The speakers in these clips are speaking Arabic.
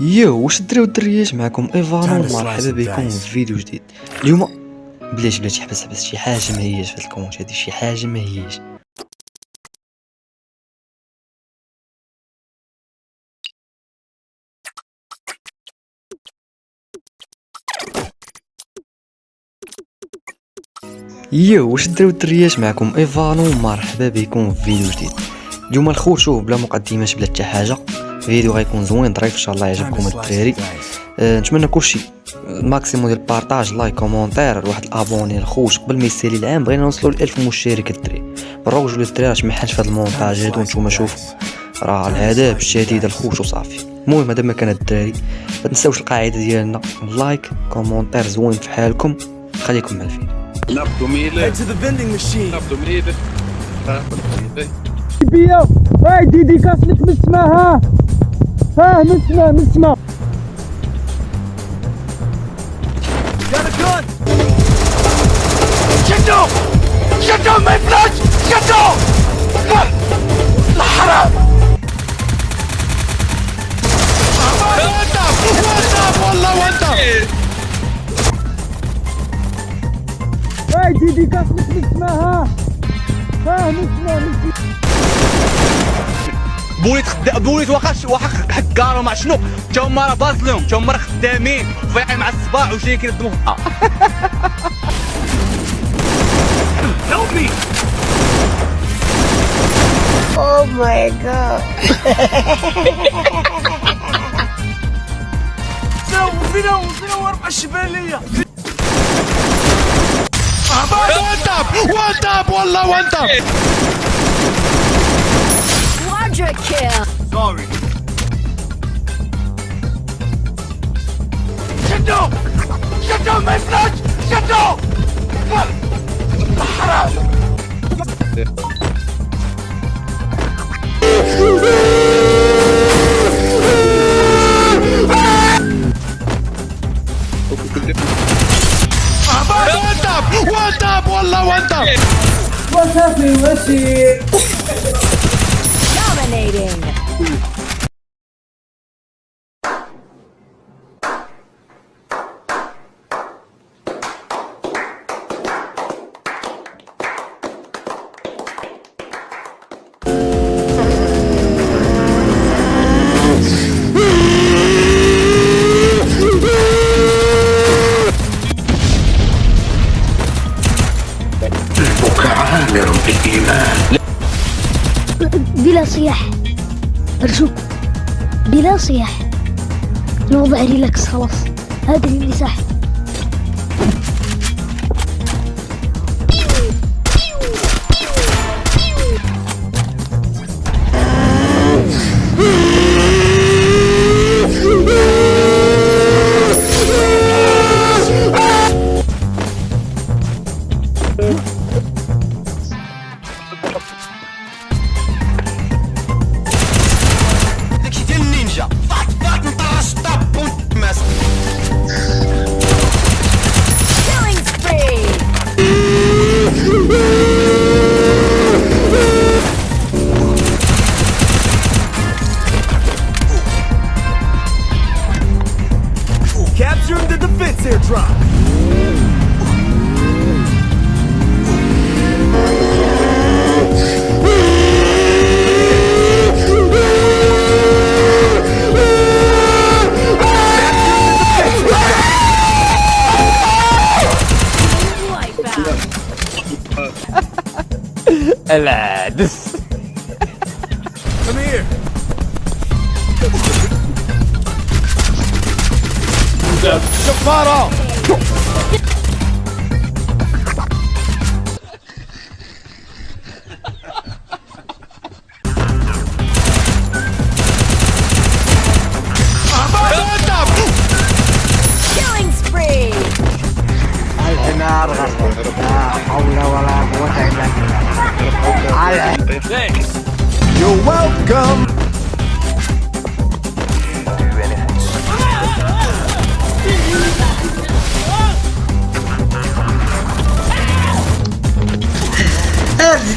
واش الدراري والدريات، معكم ايفانو، مرحبا بكم في فيديو جديد. اليوم بلاتي حبس شي حاجه ما هياش في الكونت هادي، شي حاجه ما هياش. واش الدراري والدريات، معكم ايفانو، مرحبا بكم في فيديو جديد. اليوم الخوت شوف بلا مقدمات بلا حتى حاجه، فيديو غيكون زوين ظريف ان شاء الله يعجبكم الدراري. نتمنى كلشي الماكسيموم ديال البارطاج، لايك، كومونتير، واحد الابوني الخوت قبل ما يسالي العام. بغينا نوصلوا ل 1000 مشترك الدراري. بالروج للدراري راه محال في هذا المونتاج هادو، نتوما شوفوا راه الهدف الشديد الخوت وصافي. المهم هذا ما كان الدراري، ما تنساوش القاعده ديالنا، لايك كومونتير زوين في حالكم. خليكم مع الفيديو. نبضوا ميلة نبضوا ميلة بيا هاي ديديكاس لك من السما. ها من السما شدوا ما يفلش شدوا الحرام والله وانت هاي ديديكاس لك من السما. ها من السما بوليت واخا حكارو مع شنو تا هما راه باصلهم، تا هما راه خدامين وفايقين مع الصباح وجايين كيردموا هيلبي. Oh my god. فينا وربع الشبالية. وانتاب والله وانتاب. Quadra kill. سوري. شدوا ما يفلش شدوا الحرام وانتاب والله وانتاب. وسير Dominating. عامر بالإيمان. بلا صياح أرجوك، بلا صياح. الوضع ريلاكس خلاص، هذا اللي صح. داكشي ديال النينجا فات نطرش طاب ونتماس. Killing spree. Capturing the defense airdrop. العدس. Come here. شفارة Killing spree. الحمار غصب. لا حول ولا قوة إلا بالله. You're welcome.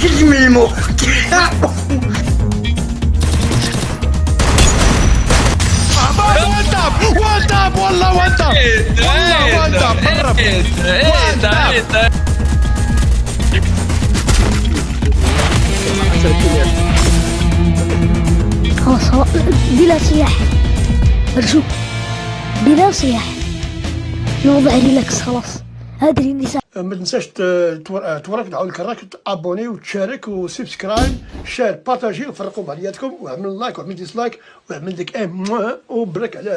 كل من المخ. وانتاب والله وانت قرب وانت خلاص بلا صياح أرجوك، بلا صياح، الوضع ريلاكس خلاص. هادري النساء. ما تنساش تورك دعوا الكراك ابوني وتشارك وسبسكرايب شير بارطاجي وفرقوا بعضياتكم واعمل لايك واعمل ديسلايك واعمل ديك وبرك على